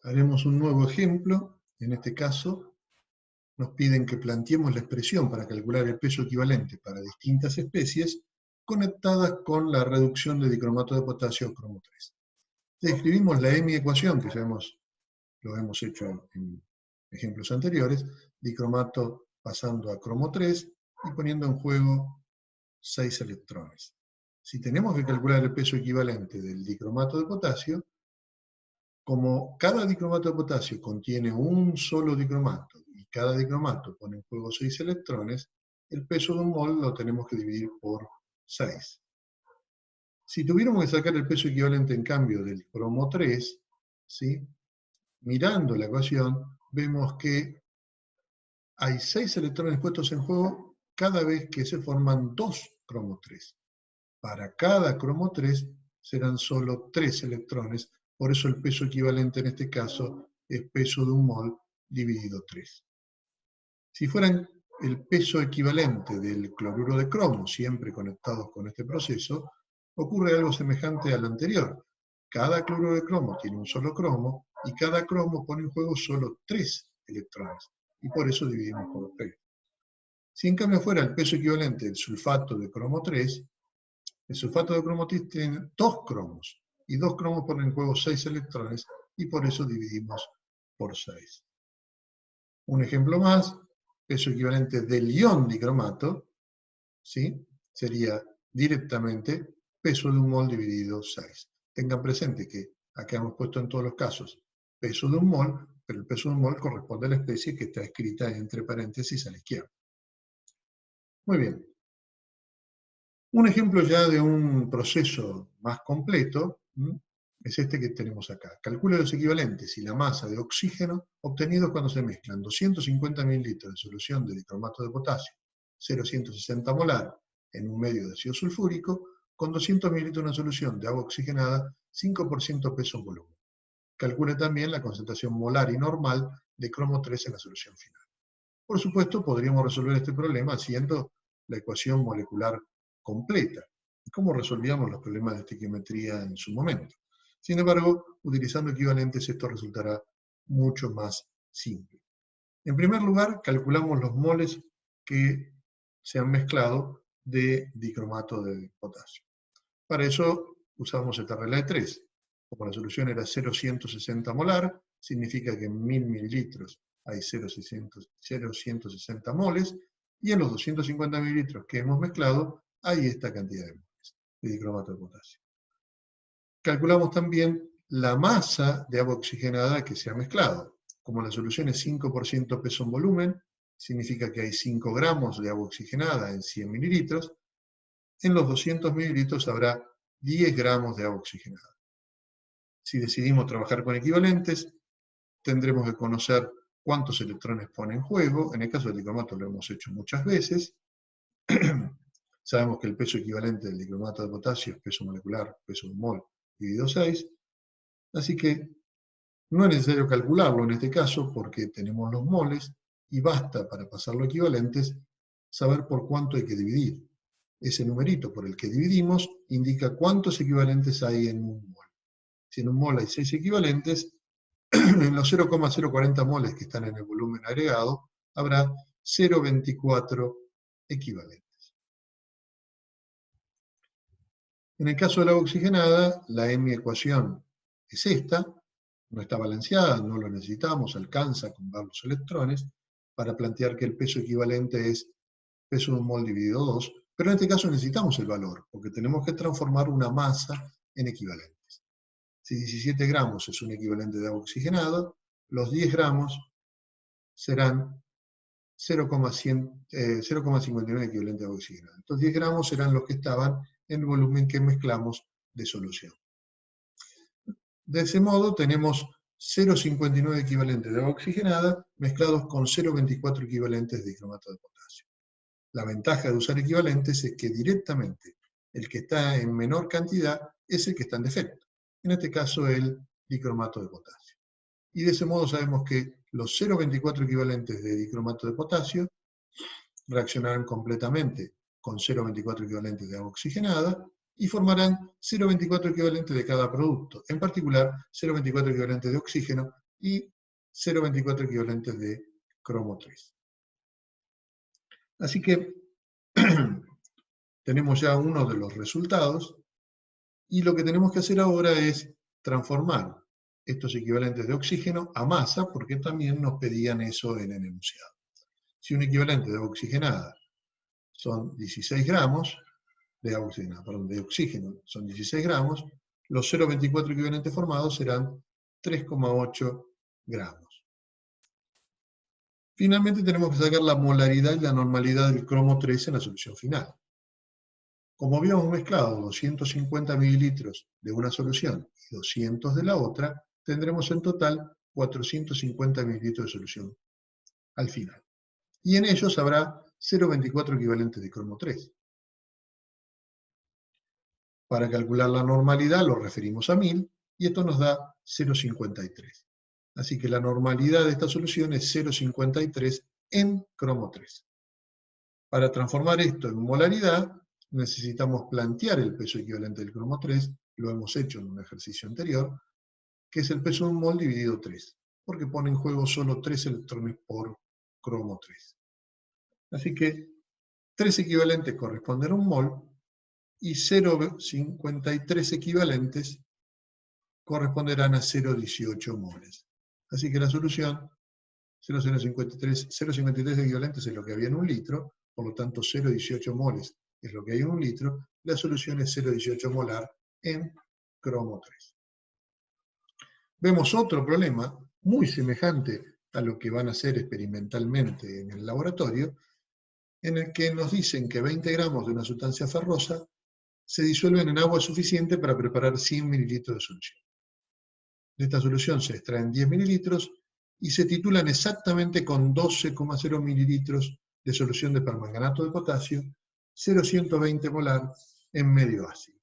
Haremos un nuevo ejemplo. En este caso, nos piden que planteemos la expresión para calcular el peso equivalente para distintas especies conectadas con la reducción de dicromato de potasio a cromo 3. Describimos la ecuación, que ya lo hemos hecho en ejemplos anteriores, dicromato pasando a cromo 3 y poniendo en juego 6 electrones. Si tenemos que calcular el peso equivalente del dicromato de potasio, como cada dicromato de potasio contiene un solo dicromato y cada dicromato pone en juego 6 electrones, el peso de un mol lo tenemos que dividir por 6. Si tuviéramos que sacar el peso equivalente en cambio del cromo 3, ¿sí? Mirando la ecuación, vemos que hay 6 electrones puestos en juego cada vez que se forman 2 cromo 3. Para cada cromo 3 serán solo 3 electrones, por eso el peso equivalente en este caso es peso de un mol dividido 3. Si fueran el peso equivalente del cloruro de cromo, siempre conectados con este proceso, ocurre algo semejante al anterior. Cada cloruro de cromo tiene un solo cromo y cada cromo pone en juego solo 3 electrones, y por eso dividimos por 3. Si en cambio fuera el peso equivalente del sulfato de cromo 3, el sulfato de cromo 3 tiene 2 cromos, y 2 cromos ponen en juego 6 electrones, y por eso dividimos por 6. Un ejemplo más, peso equivalente del ion dicromato, ¿sí? Sería directamente peso de un mol dividido 6. Tengan presente que acá hemos puesto en todos los casos peso de un mol, pero el peso de un mol corresponde a la especie que está escrita entre paréntesis a la izquierda. Muy bien. Un ejemplo ya de un proceso más completo es este que tenemos acá. Calcula los equivalentes y la masa de oxígeno obtenidos cuando se mezclan 250 mililitros de solución de dicromato de potasio, 0,160 molar, en un medio de ácido sulfúrico, con 200 mililitros de una solución de agua oxigenada, 5% peso en volumen. Calcula también la concentración molar y normal de cromo 3 en la solución final. Por supuesto, podríamos resolver este problema haciendo la ecuación molecular completa, como resolvíamos los problemas de estequiometría en su momento. Sin embargo, utilizando equivalentes esto resultará mucho más simple. En primer lugar, calculamos los moles que se han mezclado de dicromato de potasio. Para eso usamos esta regla de 3. Como la solución era 0,160 molar, significa que en 1000 mililitros hay 0,160 moles, y en los 250 mililitros que hemos mezclado hay esta cantidad de moles de dicromato de potasio. Calculamos también la masa de agua oxigenada que se ha mezclado. Como la solución es 5% peso en volumen, significa que hay 5 gramos de agua oxigenada en 100 mililitros, en los 200 mililitros habrá 10 gramos de agua oxigenada. Si decidimos trabajar con equivalentes, tendremos que conocer cuántos electrones pone en juego. En el caso del dicromato lo hemos hecho muchas veces. Sabemos que el peso equivalente del dicromato de potasio es peso molecular, peso de un mol, dividido 6. Así que no es necesario calcularlo en este caso porque tenemos los moles y basta para pasarlo a equivalentes saber por cuánto hay que dividir. Ese numerito por el que dividimos indica cuántos equivalentes hay en un mol. Si en un mol hay 6 equivalentes, en los 0,040 moles que están en el volumen agregado, habrá 0,24 equivalentes. En el caso de la agua oxigenada, la ecuación es esta, no está balanceada, no lo necesitamos, alcanza con varios electrones, para plantear que el peso equivalente es peso de un mol dividido 2, pero en este caso necesitamos el valor, porque tenemos que transformar una masa en equivalentes. Si 17 gramos es un equivalente de agua oxigenada, los 10 gramos serán 0,59 equivalente de agua oxigenada. Estos 10 gramos serán los que estaban en el volumen que mezclamos de solución. De ese modo tenemos 0,59 equivalentes de agua oxigenada mezclados con 0,24 equivalentes de dicromato de potasio. La ventaja de usar equivalentes es que directamente el que está en menor cantidad es el que está en defecto. En este caso el dicromato de potasio. Y de ese modo sabemos que los 0,24 equivalentes de dicromato de potasio reaccionarán completamente con 0,24 equivalentes de agua oxigenada y formarán 0,24 equivalentes de cada producto, en particular 0,24 equivalentes de oxígeno y 0,24 equivalentes de cromo 3. Así que tenemos ya uno de los resultados, y lo que tenemos que hacer ahora es transformar estos equivalentes de oxígeno a masa, porque también nos pedían eso en el enunciado. Si un equivalente de agua oxigenada son 16 gramos, de oxígeno son 16 gramos, los 0,24 equivalentes formados serán 3,8 gramos. Finalmente tenemos que sacar la molaridad y la normalidad del cromo 3 en la solución final. Como habíamos mezclado 250 mililitros de una solución y 200 de la otra, tendremos en total 450 mililitros de solución al final. Y en ellos habrá 0,24 equivalentes de cromo 3. Para calcular la normalidad lo referimos a 1000 y esto nos da 0,53. Así que la normalidad de esta solución es 0,53 en cromo 3. Para transformar esto en molaridad necesitamos plantear el peso equivalente del cromo 3, lo hemos hecho en un ejercicio anterior, que es el peso de un mol dividido 3, porque pone en juego solo 3 electrones por cromo 3. Así que 3 equivalentes corresponden a un mol, y 0,53 equivalentes corresponderán a 0,18 moles. Así que la solución, 0,53 equivalentes es lo que había en un litro, por lo tanto 0,18 moles es lo que hay en un litro, la solución es 0,18 molar en cromo 3. Vemos otro problema muy semejante a lo que van a hacer experimentalmente en el laboratorio, en el que nos dicen que 20 gramos de una sustancia ferrosa se disuelven en agua suficiente para preparar 100 mililitros de solución. De esta solución se extraen 10 mililitros y se titulan exactamente con 12,0 mililitros de solución de permanganato de potasio, 0,120 molar en medio ácido.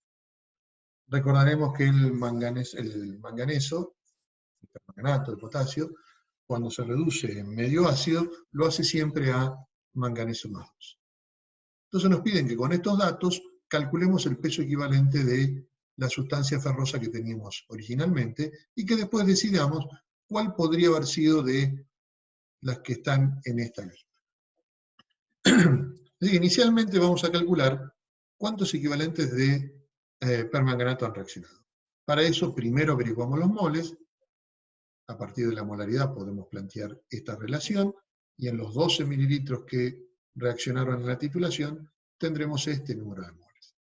Recordaremos que el manganeso, el permanganato de potasio, cuando se reduce en medio ácido, lo hace siempre a manganeso más 2. Entonces nos piden que con estos datos calculemos el peso equivalente de la sustancia ferrosa que teníamos originalmente y que después decidamos cuál podría haber sido de las que están en esta lista. Inicialmente vamos a calcular cuántos equivalentes de permanganato han reaccionado. Para eso primero averiguamos los moles. A partir de la molaridad podemos plantear esta relación y en los 12 mililitros que reaccionaron en la titulación tendremos este número de moles.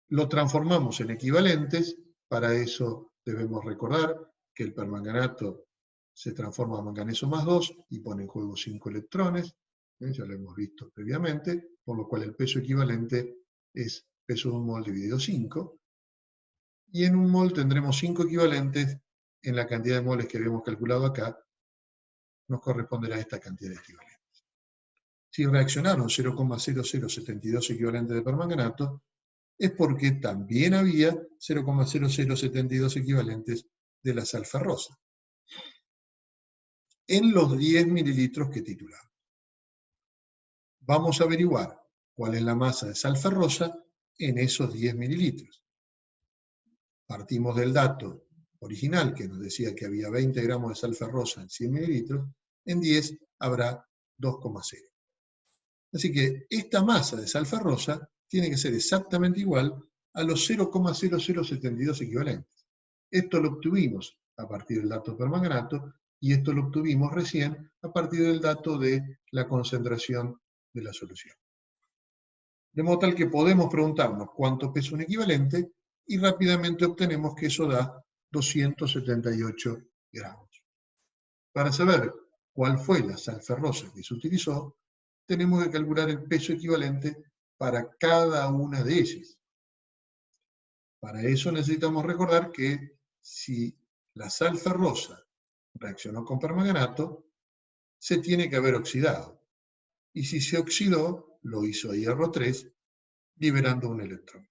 Lo transformamos en equivalentes. Para eso debemos recordar que el permanganato se transforma a manganeso más 2 y pone en juego 5 electrones, ya lo hemos visto previamente, por lo cual el peso equivalente es peso de un mol dividido 5, y en un mol tendremos 5 equivalentes en la cantidad de moles que habíamos calculado acá, nos corresponderá esta cantidad de equivalentes. Si reaccionaron 0,0072 equivalentes de permanganato, es porque también había 0,0072 equivalentes de la sal ferrosa en los 10 mililitros que titulamos. Vamos a averiguar cuál es la masa de sal ferrosa en esos 10 mililitros. Partimos del dato original que nos decía que había 20 gramos de sal ferrosa en 100 mililitros, en 10 habrá 2,0. Así que esta masa de sal ferrosa tiene que ser exactamente igual a los 0,0072 equivalentes. Esto lo obtuvimos a partir del dato permanganato y esto lo obtuvimos recién a partir del dato de la concentración de la solución. De modo tal que podemos preguntarnos cuánto pesa un equivalente y rápidamente obtenemos que eso da 278 gramos. Para saber cuál fue la sal ferrosa que se utilizó, tenemos que calcular el peso equivalente para cada una de ellas. Para eso necesitamos recordar que si la sal ferrosa reaccionó con permanganato, se tiene que haber oxidado. Y si se oxidó, lo hizo a hierro 3, liberando un electrón.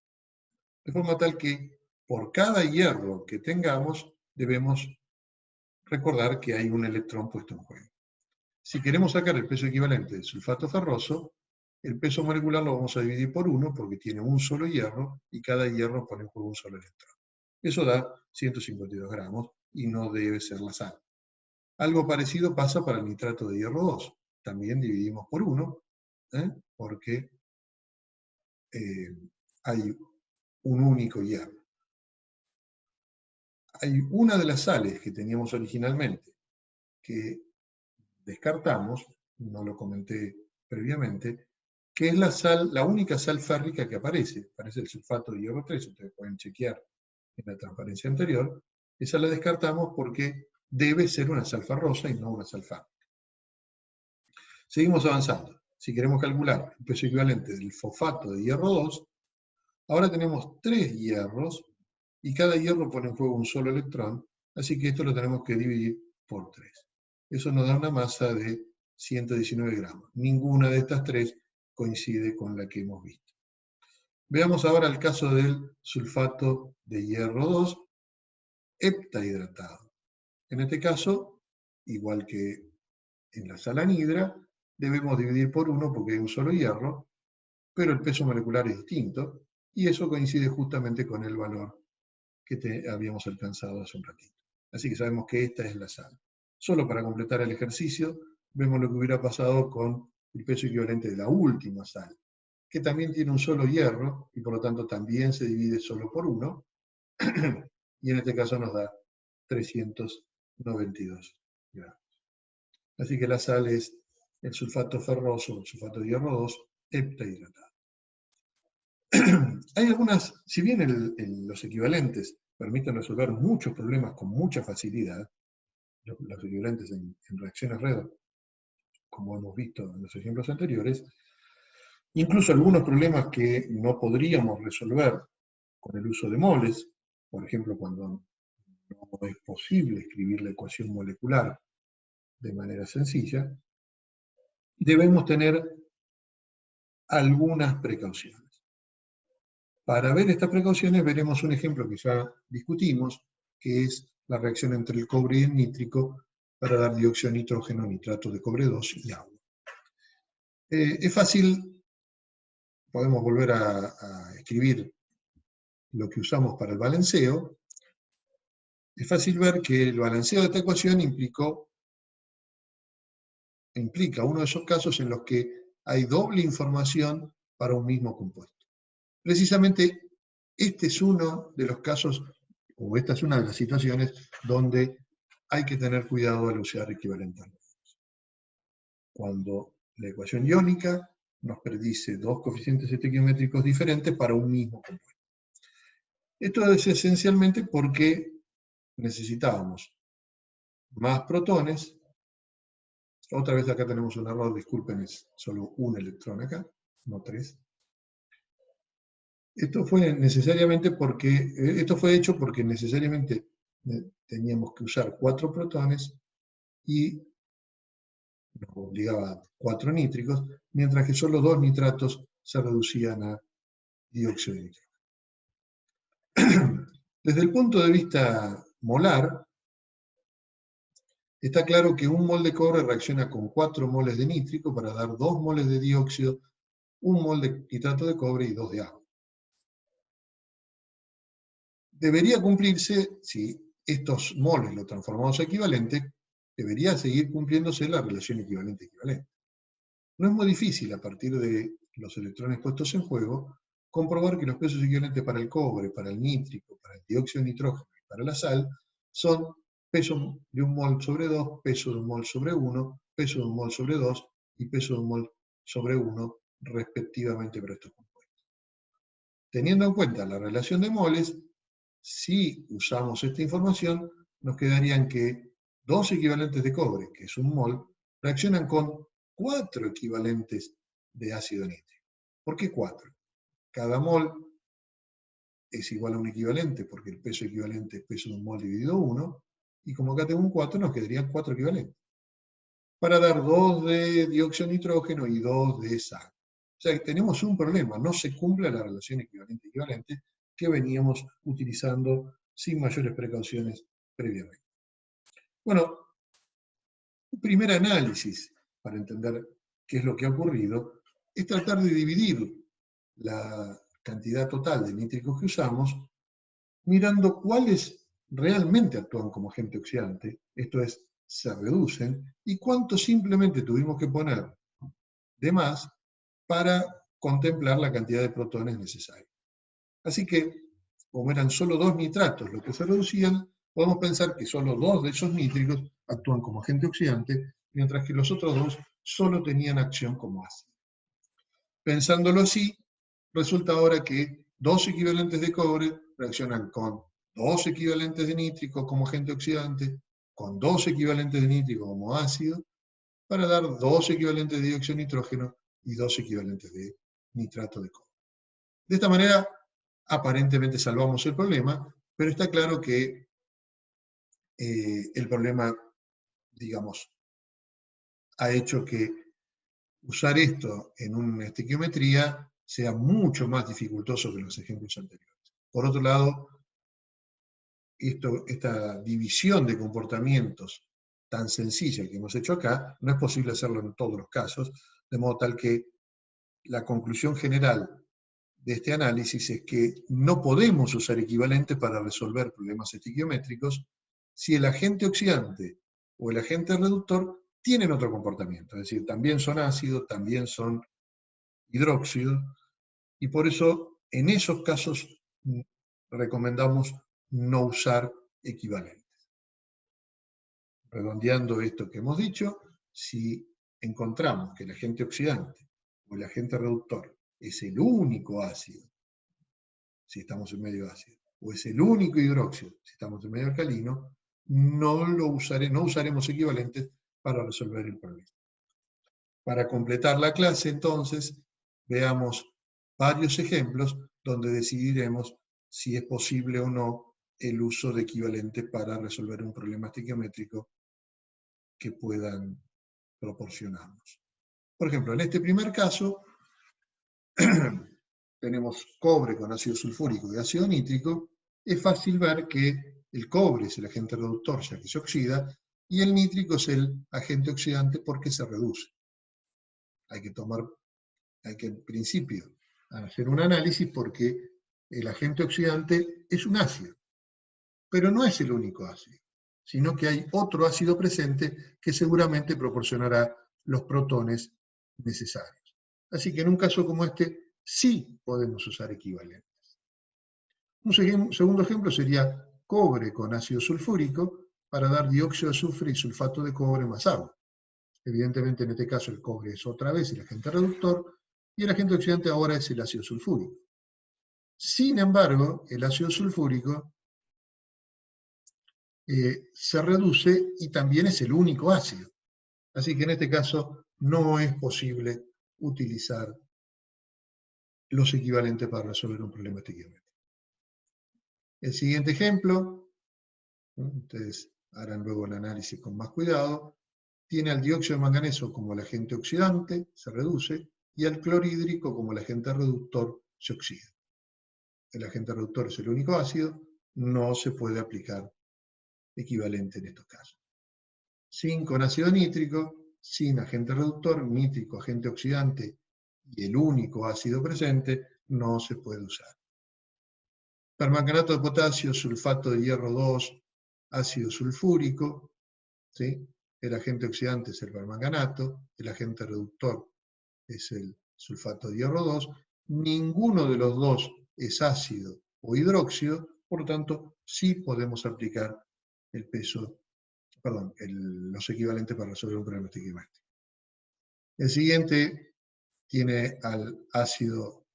De forma tal que por cada hierro que tengamos, debemos recordar que hay un electrón puesto en juego. Si queremos sacar el peso equivalente del sulfato ferroso, el peso molecular lo vamos a dividir por 1 porque tiene un solo hierro y cada hierro pone en juego un solo electrón. Eso da 152 gramos y no debe ser la sal. Algo parecido pasa para el nitrato de hierro 2. También dividimos por 1, porque hay un único hierro. Hay una de las sales que teníamos originalmente que descartamos, no lo comenté previamente, que es la única sal férrica que aparece. Aparece el sulfato de hierro 3, ustedes pueden chequear en la transparencia anterior. Esa la descartamos porque debe ser una sal ferrosa y no una sal férrica. Seguimos avanzando. Si queremos calcular el peso equivalente del fosfato de hierro 2, ahora tenemos 3 hierros y cada hierro pone en juego un solo electrón, así que esto lo tenemos que dividir por 3. Eso nos da una masa de 119 gramos. Ninguna de estas 3 coincide con la que hemos visto. Veamos ahora el caso del sulfato de hierro 2 heptahidratado. En este caso, igual que en la sal anhidra, debemos dividir por 1 porque hay un solo hierro, pero el peso molecular es distinto, y eso coincide justamente con el valor que habíamos alcanzado hace un ratito. Así que sabemos que esta es la sal. Solo para completar el ejercicio, vemos lo que hubiera pasado con el peso equivalente de la última sal, que también tiene un solo hierro, y por lo tanto también se divide solo por 1, y en este caso nos da 392 gramos. Así que la sal es el sulfato ferroso, el sulfato de hierro 2, heptahidratado. Hay algunas, si bien los equivalentes permiten resolver muchos problemas con mucha facilidad, los equivalentes en reacciones redox, como hemos visto en los ejemplos anteriores, incluso algunos problemas que no podríamos resolver con el uso de moles, por ejemplo, cuando no es posible escribir la ecuación molecular de manera sencilla, debemos tener algunas precauciones. Para ver estas precauciones veremos un ejemplo que ya discutimos, que es la reacción entre el cobre y el nítrico para dar dióxido de nitrógeno, nitrato de cobre 2 y agua. Es fácil, podemos volver a escribir lo que usamos para el balanceo. Es fácil ver que el balanceo de esta ecuación implica uno de esos casos en los que hay doble información para un mismo compuesto. Precisamente este es uno de los casos, o esta es una de las situaciones donde hay que tener cuidado al usar equivalentes. Cuando la ecuación iónica nos predice dos coeficientes estequiométricos diferentes para un mismo compuesto. Esto es esencialmente porque necesitábamos más protones. Otra vez acá tenemos un error, disculpen, es solo un electrón acá, no 3. Esto fue hecho porque necesariamente teníamos que usar 4 protones y nos obligaba a 4 nítricos, mientras que solo 2 nitratos se reducían a dióxido de nitrógeno. Desde el punto de vista molar, está claro que un mol de cobre reacciona con 4 moles de nítrico para dar 2 moles de dióxido, 1 mol de nitrato de cobre y 2 de agua. Debería cumplirse, si estos moles lo transformamos a equivalente, debería seguir cumpliéndose la relación equivalente-equivalente. No es muy difícil, a partir de los electrones puestos en juego, comprobar que los pesos equivalentes para el cobre, para el nítrico, para el dióxido de nitrógeno y para la sal son peso de un mol sobre 2, peso de un mol sobre 1, peso de un mol sobre 2 y peso de un mol sobre 1, respectivamente para estos compuestos. Teniendo en cuenta la relación de moles, si usamos esta información, nos quedarían que 2 equivalentes de cobre, que es un mol, reaccionan con 4 equivalentes de ácido nítrico. ¿Por qué 4? Cada mol es igual a un equivalente, porque el peso equivalente es peso de un mol dividido 1, y como acá tengo un 4, nos quedarían 4 equivalentes. Para dar 2 de dióxido de nitrógeno y 2 de sal. O sea que tenemos un problema, no se cumple la relación equivalente-equivalente que veníamos utilizando sin mayores precauciones previamente. Bueno, un primer análisis para entender qué es lo que ha ocurrido es tratar de dividir la cantidad total de nítricos que usamos mirando cuáles realmente actúan como agente oxidante, esto es, se reducen, y cuánto simplemente tuvimos que poner de más para contemplar la cantidad de protones necesaria. Así que, como eran solo 2 nitratos los que se reducían, podemos pensar que solo 2 de esos nítricos actúan como agente oxidante, mientras que los otros 2 solo tenían acción como ácido. Pensándolo así, resulta ahora que 2 equivalentes de cobre reaccionan con 2 equivalentes de nítrico como agente oxidante, con 2 equivalentes de nítrico como ácido, para dar 2 equivalentes de dióxido de nitrógeno y 2 equivalentes de nitrato de cobre. De esta manera, aparentemente salvamos el problema, pero está claro que el problema, digamos, ha hecho que usar esto en una estequiometría sea mucho más dificultoso que los ejemplos anteriores. Por otro lado, esta división de comportamientos tan sencilla que hemos hecho acá, no es posible hacerlo en todos los casos, de modo tal que la conclusión general de este análisis es que no podemos usar equivalentes para resolver problemas estequiométricos si el agente oxidante o el agente reductor tienen otro comportamiento, es decir, también son ácidos, también son hidróxidos, y por eso en esos casos recomendamos no usar equivalentes. Redondeando esto que hemos dicho, si encontramos que el agente oxidante o el agente reductor es el único ácido, si estamos en medio ácido, o es el único hidróxido, si estamos en medio alcalino, no usaremos equivalentes para resolver el problema. Para completar la clase, entonces, veamos varios ejemplos donde decidiremos si es posible o no el uso de equivalentes para resolver un problema estequiométrico que puedan proporcionarnos. Por ejemplo, en este primer caso, tenemos cobre con ácido sulfúrico y ácido nítrico. Es fácil ver que el cobre es el agente reductor, ya que se oxida, y el nítrico es el agente oxidante porque se reduce. Hay que en principio hacer un análisis porque el agente oxidante es un ácido, pero no es el único ácido, sino que hay otro ácido presente que seguramente proporcionará los protones necesarios. Así que en un caso como este, sí podemos usar equivalentes. Un segundo ejemplo sería cobre con ácido sulfúrico para dar dióxido de azufre y sulfato de cobre más agua. Evidentemente en este caso el cobre es otra vez el agente reductor y el agente oxidante ahora es el ácido sulfúrico. Sin embargo, el ácido sulfúrico se reduce y también es el único ácido. Así que en este caso no es posible utilizar los equivalentes para resolver un problema estequiométrico. El siguiente ejemplo, ustedes harán luego el análisis con más cuidado, tiene al dióxido de manganeso como el agente oxidante, se reduce, y al clorhídrico como el agente reductor, se oxida. El agente reductor es el único ácido, no se puede aplicar equivalente en estos casos. Zinc con ácido nítrico, sin agente reductor, nítrico agente oxidante y el único ácido presente, no se puede usar. Permanganato de potasio, sulfato de hierro 2, ácido sulfúrico, ¿sí? El agente oxidante es el permanganato, el agente reductor es el sulfato de hierro 2, ninguno de los dos es ácido o hidróxido, por lo tanto, sí podemos aplicar los equivalentes para resolver un problema estequiométrico. El siguiente tiene al ácido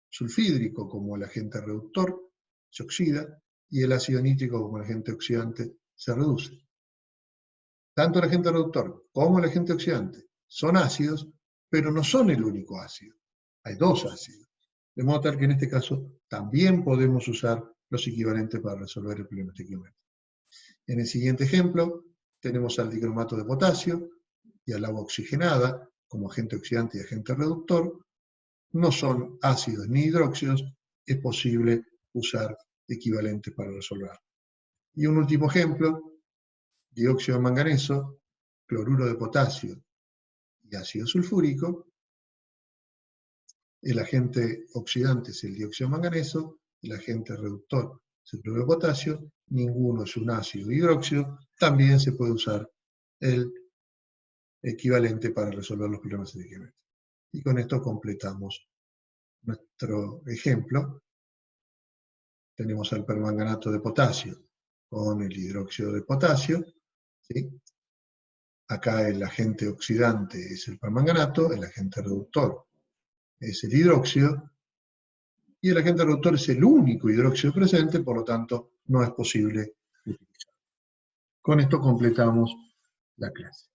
sulfídrico como el agente reductor, se oxida, y el ácido nítrico como el agente oxidante se reduce. Tanto el agente reductor como el agente oxidante son ácidos, pero no son el único ácido. Hay dos ácidos. De modo tal que en este caso también podemos usar los equivalentes para resolver el problema estequiométrico. En el siguiente ejemplo tenemos al dicromato de potasio y al agua oxigenada como agente oxidante y agente reductor. No son ácidos ni hidróxidos, es posible usar equivalentes para resolver. Y un último ejemplo, dióxido de manganeso, cloruro de potasio y ácido sulfúrico. El agente oxidante es el dióxido de manganeso, el agente reductor es el cloruro de potasio, ninguno es un ácido hidróxido, también se puede usar el equivalente para resolver los problemas de geometría. Y con esto completamos nuestro ejemplo. Tenemos el permanganato de potasio con el hidróxido de potasio, ¿sí? Acá el agente oxidante es el permanganato, el agente reductor es el hidróxido, y el agente reductor es el único hidróxido presente, por lo tanto no es posible utilizarlo. Con esto completamos la clase.